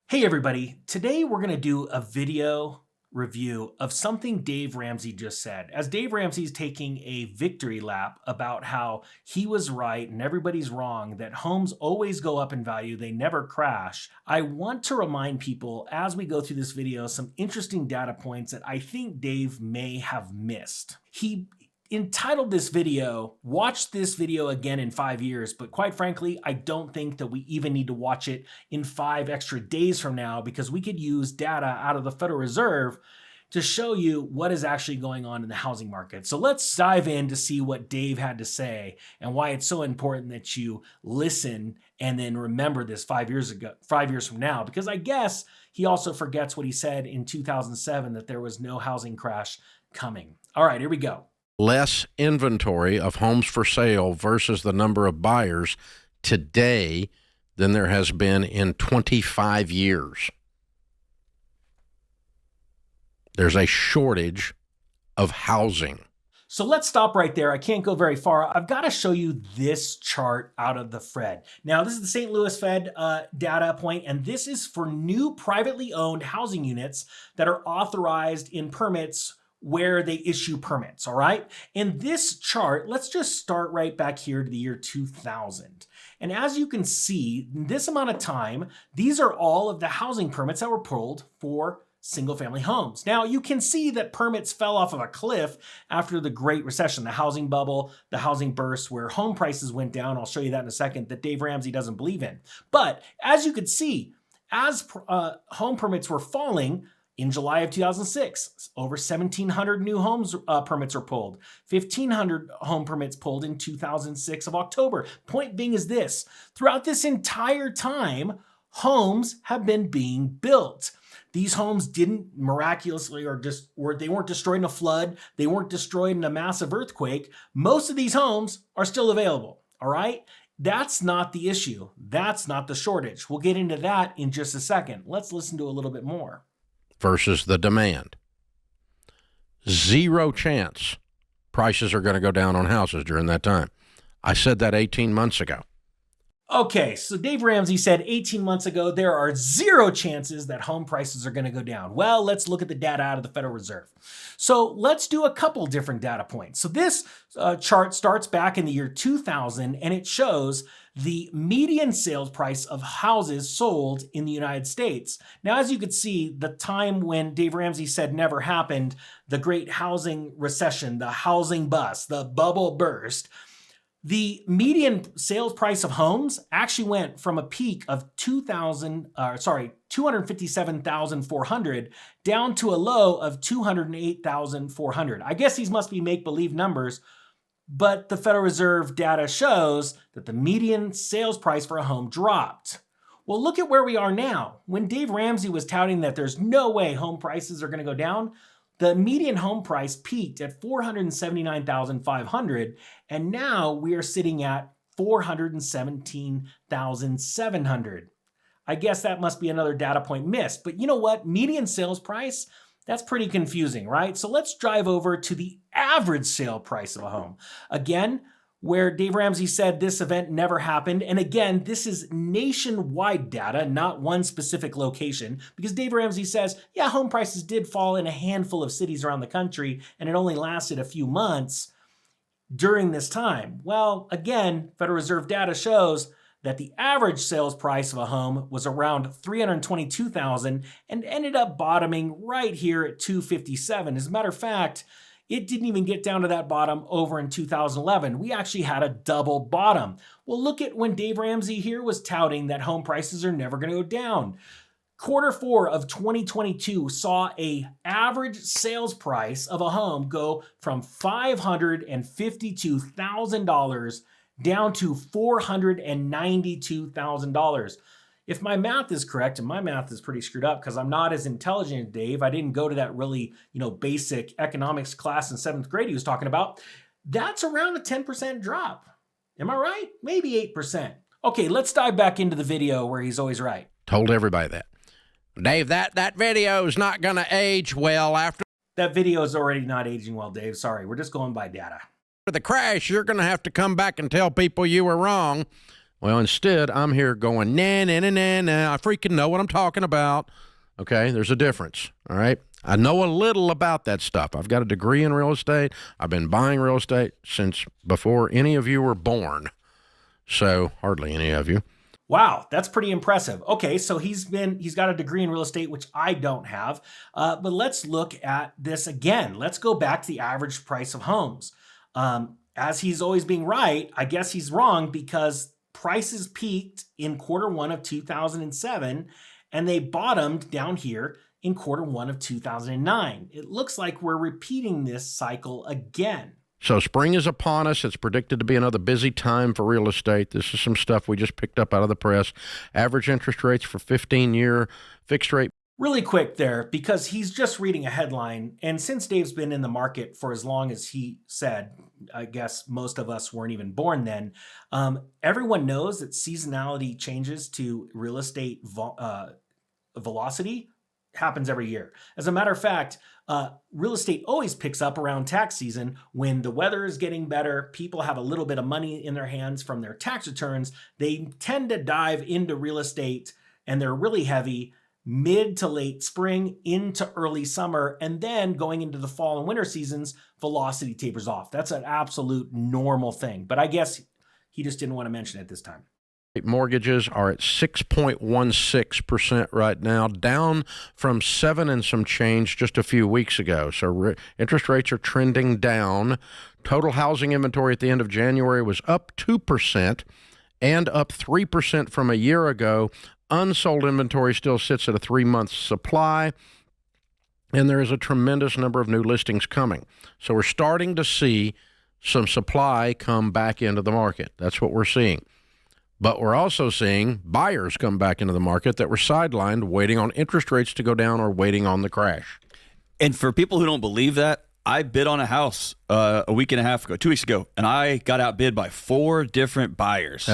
Hey everybody, today we're going to do a video review of something Dave Ramsey just said. As Dave Ramsey's taking a victory lap about how he was right and everybody's wrong, that homes always go up in value, they never crash. I want to remind people as we go through this video some interesting data points that I think Dave may have missed. He entitled this video, "Watch this video again in 5 years," but quite frankly, I don't think that we even need to watch it in 5 extra days from now because we could use data out of the Federal Reserve to show you what is actually going on in the housing market. So let's dive in to see what Dave had to say and why it's so important that you listen and then remember this 5 years from now, because I guess he also forgets what he said in 2007, that there was no housing crash coming. All right, here we go. Less inventory of homes for sale versus the number of buyers today than there has been in 25 years. There's a shortage of housing. So let's stop right there. I can't go very far. I've got to show you this chart out of the Fed. Now, this is the St. Louis Fed data point, and this is for new privately owned housing units that are authorized in permits where they issue permits, all right? And this chart, let's just start right back here to the year 2000. And as you can see, in this amount of time, these are all of the housing permits that were pulled for single-family homes. Now, you can see that permits fell off of a cliff after the Great Recession, the housing bubble, the housing burst, where home prices went down. I'll show you that in a second, that Dave Ramsey doesn't believe in. But as you can see, as home permits were falling, in July of 2006, over 1,700 new homes permits were pulled. 1,500 home permits pulled in 2006 of October. Point being is this: throughout this entire time, homes have been being built. These homes didn't miraculously they weren't destroyed in a flood. They weren't destroyed in a massive earthquake. Most of these homes are still available, all right? That's not the issue. That's not the shortage. We'll get into that in just a second. Let's listen to a little bit more. Versus the demand. Zero chance prices are going to go down on houses during that time. I said that 18 months ago. Okay, so Dave Ramsey said 18 months ago there are zero chances that home prices are going to go down. Well, let's look at the data out of the Federal Reserve. So let's do a couple different data points. So this chart starts back in the year 2000, and it shows the median sales price of houses sold in the United States. Now, as you can see, the time when Dave Ramsey said never happened, the great housing recession, the housing bust, the bubble burst, the median sales price of homes actually went from a peak of 257,400 down to a low of 208,400. I guess these must be make-believe numbers, but the Federal Reserve data shows that the median sales price for a home dropped. Well, look at where we are now. When Dave Ramsey was touting that there's no way home prices are going to go down, the median home price peaked at $479,500, and now we are sitting at $417,700. I guess that must be another data point missed, but you know what? Median sales price, that's pretty confusing, right? So let's drive over to the average sale price of a home. Again, where Dave Ramsey said this event never happened. And again, this is nationwide data, not one specific location, because Dave Ramsey says, yeah, home prices did fall in a handful of cities around the country, and it only lasted a few months during this time. Well, again, Federal Reserve data shows that the average sales price of a home was around $322,000 and ended up bottoming right here at $257,000. As a matter of fact, it didn't even get down to that bottom over in 2011. We actually had a double bottom. Well, look at when Dave Ramsey here was touting that home prices are never going to go down. Q4 of 2022 saw a average sales price of a home go from $552,000 down to $492,000. If my math is correct, and my math is pretty screwed up because I'm not as intelligent as Dave, I didn't go to that really, basic economics class in 7th grade he was talking about, that's around a 10% drop. Am I right? Maybe 8%. Okay, let's dive back into the video where he's always right. Told everybody that. Dave, that video is not going to age well after That video is already not aging well, Dave. Sorry, we're just going by data. the crash. You're going to have to come back and tell people you were wrong. Well, instead, I'm here going, nah, nah, nah, nah, nah. I freaking know what I'm talking about. Okay, there's a difference. All right. I know a little about that stuff. I've got a degree in real estate. I've been buying real estate since before any of you were born. So, hardly any of you. Wow, that's pretty impressive. Okay, so he's got a degree in real estate, which I don't have. But let's look at this again. Let's go back to the average price of homes. As he's always being right, I guess he's wrong because prices peaked in quarter one of 2007 and they bottomed down here in quarter one of 2009. It looks like we're repeating this cycle again. So spring is upon us. It's predicted to be another busy time for real estate. This is some stuff we just picked up out of the press. Average interest rates for 15-year fixed rate. Really quick there, because he's just reading a headline. And since Dave's been in the market for as long as he said, I guess most of us weren't even born then, everyone knows that seasonality changes to real estate velocity happens every year. As a matter of fact, real estate always picks up around tax season when the weather is getting better. People have a little bit of money in their hands from their tax returns. They tend to dive into real estate and they're really heavy mid to late spring into early summer. And then going into the fall and winter seasons, velocity tapers off. That's an absolute normal thing. But I guess he just didn't want to mention it this time. Mortgages are at 6.16% right now, down from 7 and some change just a few weeks ago. So interest rates are trending down. Total housing inventory at the end of January was up 2% and up 3% from a year ago. Unsold inventory still sits at a 3-month supply, and there is a tremendous number of new listings coming. So we're starting to see some supply come back into the market. That's what we're seeing. But we're also seeing buyers come back into the market that were sidelined, waiting on interest rates to go down or waiting on the crash. And for people who don't believe that, I bid on a house a week and a half ago, 2 weeks ago, and I got outbid by 4 different buyers.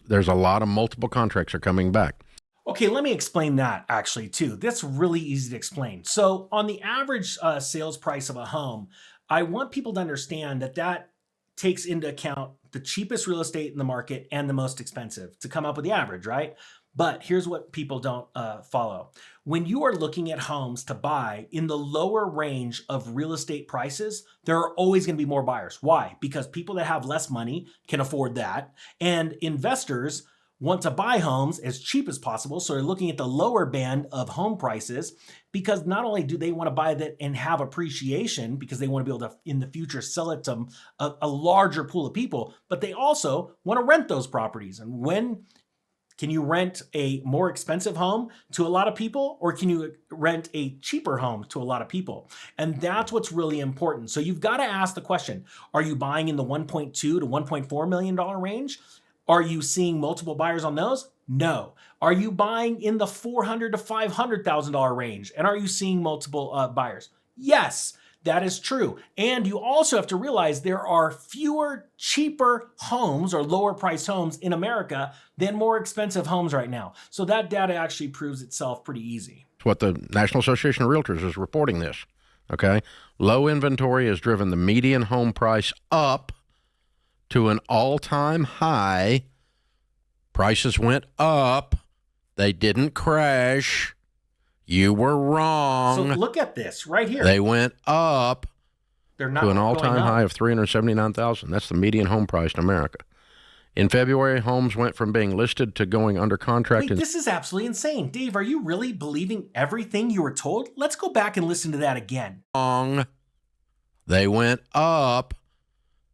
There's a lot of multiple contracts are coming back. Okay, let me explain that actually too. That's really easy to explain. So on the average sales price of a home, I want people to understand that takes into account the cheapest real estate in the market and the most expensive to come up with the average, right? But here's what people don't follow. When you are looking at homes to buy in the lower range of real estate prices, there are always going to be more buyers. Why? Because people that have less money can afford that, and investors want to buy homes as cheap as possible. So they're looking at the lower band of home prices because not only do they want to buy that and have appreciation because they want to be able to in the future sell it to a larger pool of people, but they also want to rent those properties. And when can you rent a more expensive home to a lot of people, or can you rent a cheaper home to a lot of people? And that's what's really important. So you've got to ask the question, are you buying in the $1.2 to $1.4 million range? Are you seeing multiple buyers on those? No. Are you buying in the $400,000 to $500,000 range? And are you seeing multiple buyers? Yes, that is true. And you also have to realize there are fewer cheaper homes or lower priced homes in America than more expensive homes right now. So that data actually proves itself pretty easy. It's what the National Association of Realtors is reporting this. Okay. Low inventory has driven the median home price up to an all-time high. Prices went up. They didn't crash. You were wrong. So look at this right here. They went up They're not to an all-time going up. high of $379,000. That's the median home price in America. In February, homes went from being listed to going under contract. Wait, this is absolutely insane. Dave, are you really believing everything you were told? Let's go back and listen to that again. They went up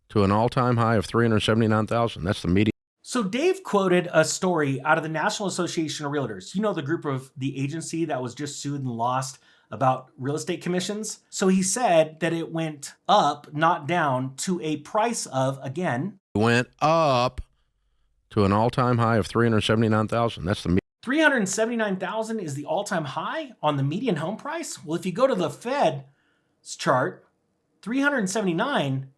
to an all-time high of $379,000. That's the median. So Dave quoted a story out of the National Association of Realtors. You know, the group of the agency that was just sued and lost about real estate commissions. So he said that it went up, not down, to a price of, again, It went up to an all-time high of $379,000. That's the median. 379,000 is the all-time high on the median home price. Well, if you go to the Fed's chart, 379,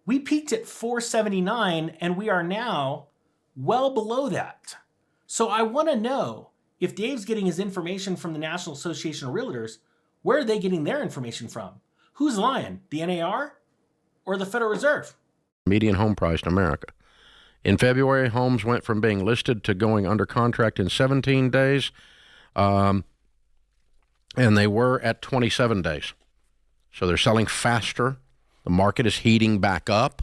we peaked at 479 and we are now well below that. So I want to know, if Dave's getting his information from the National Association of Realtors, where are they getting their information from? Who's lying, the NAR or the Federal Reserve? Median home price in America. In February, homes went from being listed to going under contract in 17 days, and they were at 27 days. So they're selling faster. The market is heating back up.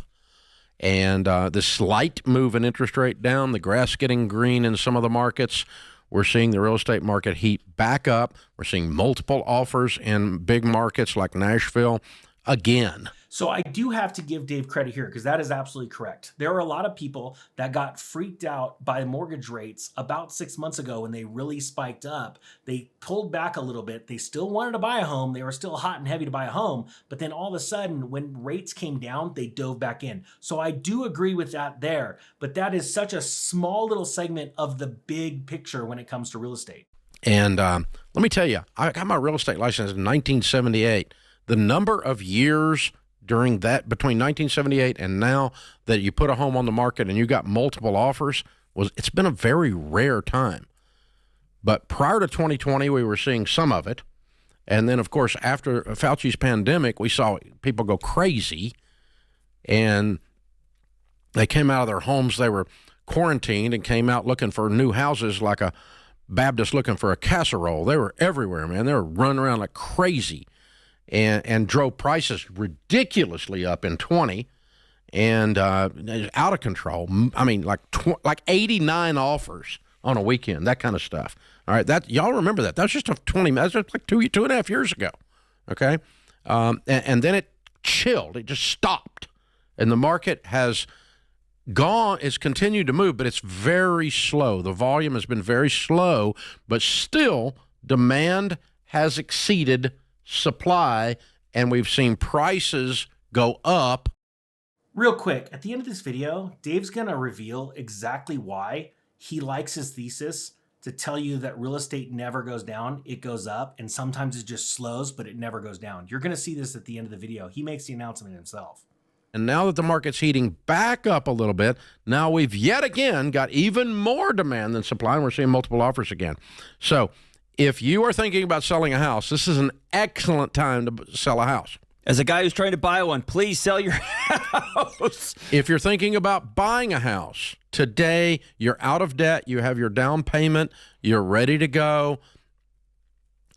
And this slight move in interest rate down, the grass getting green in some of the markets, we're seeing the real estate market heat back up. We're seeing multiple offers in big markets like Nashville again. So I do have to give Dave credit here because that is absolutely correct. There are a lot of people that got freaked out by mortgage rates about 6 months ago when they really spiked up. They pulled back a little bit. They still wanted to buy a home. They were still hot and heavy to buy a home. But then all of a sudden, when rates came down, they dove back in. So I do agree with that there. But that is such a small little segment of the big picture when it comes to real estate. And let me tell you, I got my real estate license in 1978. The number of years during that, between 1978 and now, that you put a home on the market and you got multiple offers, it's been a very rare time. But prior to 2020, we were seeing some of it. And then, of course, after Fauci's pandemic, we saw people go crazy. And they came out of their homes. They were quarantined and came out looking for new houses like a Baptist looking for a casserole. They were everywhere, man. They were running around like crazy. And drove prices ridiculously up in 20 and out of control. I mean, like 89 offers on a weekend, that kind of stuff. All right, that y'all remember that. That's just that's just like two and a half years ago, okay? And then it chilled. It just stopped. And the market has gone, it's continued to move, but it's very slow. The volume has been very slow, but still demand has exceeded supply, and we've seen prices go up. Real quick, at the end of this video, Dave's going to reveal exactly why he likes his thesis to tell you that real estate never goes down, it goes up, and sometimes it just slows, but it never goes down. You're going to see this at the end of the video. He makes the announcement himself. And now that the market's heating back up a little bit, now we've yet again got even more demand than supply, and we're seeing multiple offers again. So if you are thinking about selling a house, this is an excellent time to sell a house. As a guy who's trying to buy one, please sell your house. If you're thinking about buying a house, today you're out of debt, you have your down payment, you're ready to go,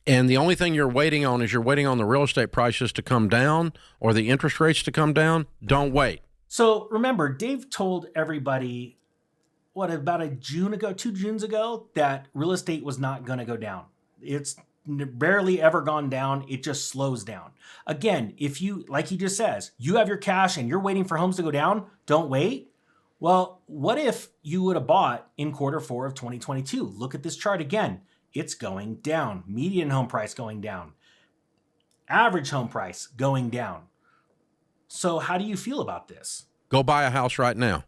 and the only thing you're waiting on is the real estate prices to come down or the interest rates to come down, don't wait. So remember, Dave told everybody about 2 Junes ago, that real estate was not going to go down. It's barely ever gone down. It just slows down. Again, if you, like he just says, you have your cash and you're waiting for homes to go down, don't wait. Well, what if you would have bought in Q4 of 2022? Look at this chart again. It's going down. Median home price going down. Average home price going down. So how do you feel about this? Go buy a house right now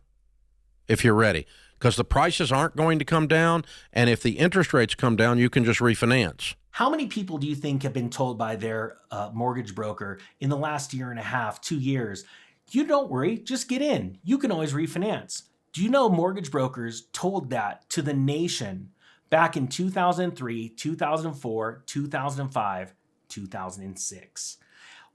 if you're ready, because the prices aren't going to come down, and if the interest rates come down, you can just refinance. How many people do you think have been told by their mortgage broker in the last year and a half, 2 years, you don't worry, just get in. You can always refinance. Do you know mortgage brokers told that to the nation back in 2003, 2004, 2005, 2006?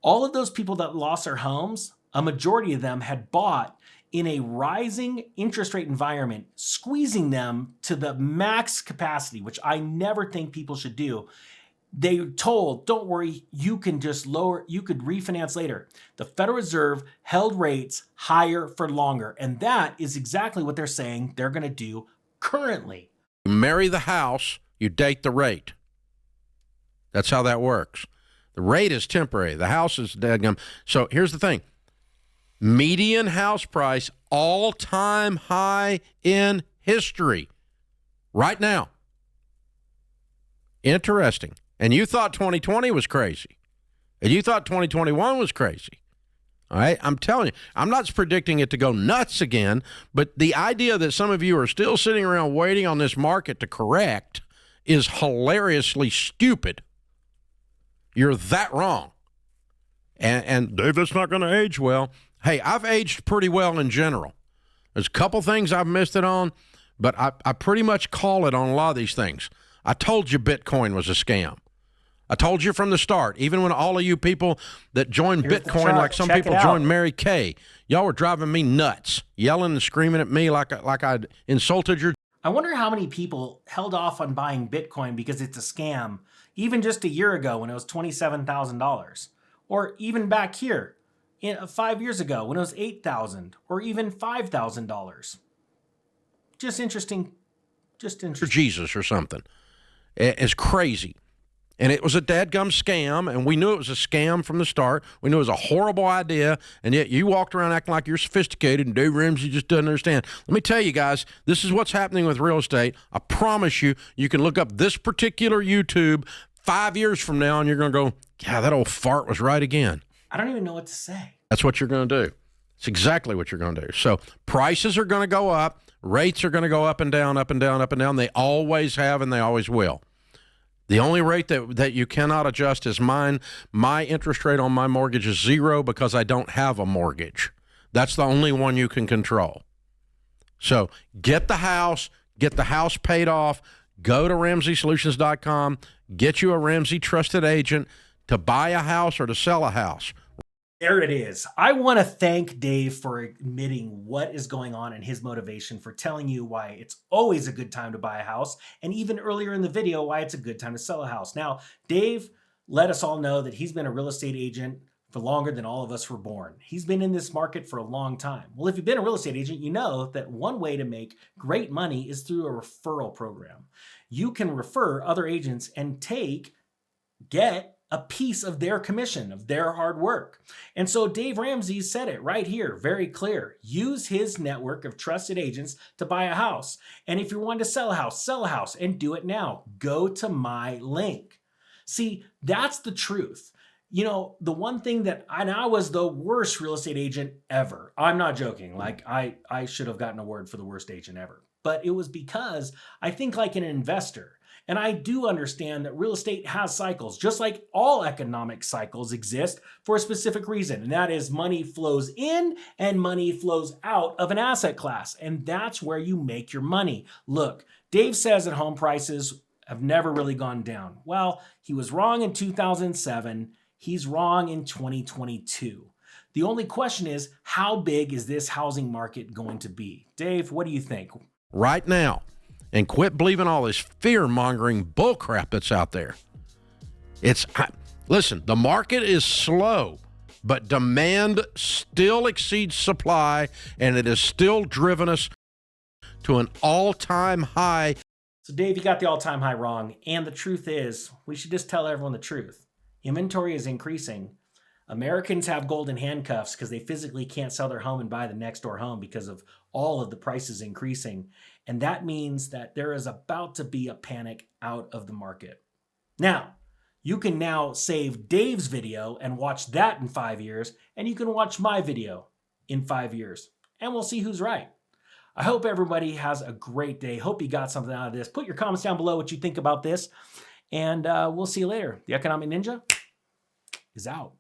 All of those people that lost their homes, a majority of them had bought in a rising interest rate environment, squeezing them to the max capacity, which I never think people should do. They were told, don't worry, you can just you could refinance later. The Federal Reserve held rates higher for longer, and that is exactly what they're saying they're going to do currently. You marry the house, you date the rate. That's how that works. The rate is temporary. The house is dead. So here's the thing. Median house price, all-time high in history right now. Interesting. And you thought 2020 was crazy. And you thought 2021 was crazy. All right? I'm telling you, I'm not predicting it to go nuts again, but the idea that some of you are still sitting around waiting on this market to correct is hilariously stupid. You're that wrong. And Dave, that's not going to age well. Hey, I've aged pretty well in general. There's a couple things I've missed it on, but I pretty much call it on a lot of these things. I told you Bitcoin was a scam. I told you from the start, even when all of you people that joined Here's the Bitcoin, chart. like some Check people it out. joined Mary Kay, y'all were driving me nuts, yelling and screaming at me like I'd insulted your. I wonder how many people held off on buying Bitcoin because it's a scam, even just a year ago when it was $27,000, or even back here 5 years ago when it was $8,000 or even $5,000. Just interesting. Jesus or something. It's crazy. And it was a dadgum scam, and we knew it was a scam from the start. We knew it was a horrible idea, and yet you walked around acting like you're sophisticated, and Dave Ramsey just doesn't understand. Let me tell you guys, this is what's happening with real estate. I promise you, you can look up this particular YouTube 5 years from now, and you're going to go, yeah, that old fart was right again. I don't even know what to say. That's what you're going to do. It's exactly what you're going to do. So prices are going to go up. Rates are going to go up and down, up and down, up and down. They always have, and they always will. The only rate that you cannot adjust is mine. My interest rate on my mortgage is 0 because I don't have a mortgage. That's the only one you can control. So get the house paid off. Go to RamseySolutions.com. Get you a Ramsey trusted agent to buy a house or to sell a house. There it is. I want to thank Dave for admitting what is going on and his motivation for telling you why it's always a good time to buy a house, and even earlier in the video, why it's a good time to sell a house. Now, Dave let us all know that he's been a real estate agent for longer than all of us were born. He's been in this market for a long time. Well, if you've been a real estate agent, you know that one way to make great money is through a referral program. You can refer other agents and get a piece of their commission, of their hard work. And so Dave Ramsey said it right here, very clear. Use his network of trusted agents to buy a house. And if you want to sell a house, and do it now. Go to my link. See, that's the truth. You know, the one thing that I was the worst real estate agent ever. I'm not joking. Like I should have gotten an award for the worst agent ever. But it was because I think like an investor. And I do understand that real estate has cycles, just like all economic cycles exist for a specific reason. And that is money flows in and money flows out of an asset class. And that's where you make your money. Look, Dave says that home prices have never really gone down. Well, he was wrong in 2007. He's wrong in 2022. The only question is, how big is this housing market going to be? Dave, what do you think? Right now. And quit believing all this fear-mongering bullcrap that's out there. Listen, the market is slow, but demand still exceeds supply, and it has still driven us to an all-time high. So, Dave, you got the all-time high wrong. And the truth is, we should just tell everyone the truth. Inventory is increasing. Americans have golden handcuffs because they physically can't sell their home and buy the next door home because of all of the prices increasing. And that means that there is about to be a panic out of the market. Now, you can now save Dave's video and watch that in 5 years, and you can watch my video in 5 years, and we'll see who's right. I hope everybody has a great day. Hope you got something out of this. Put your comments down below what you think about this, and we'll see you later. The Economic Ninja is out.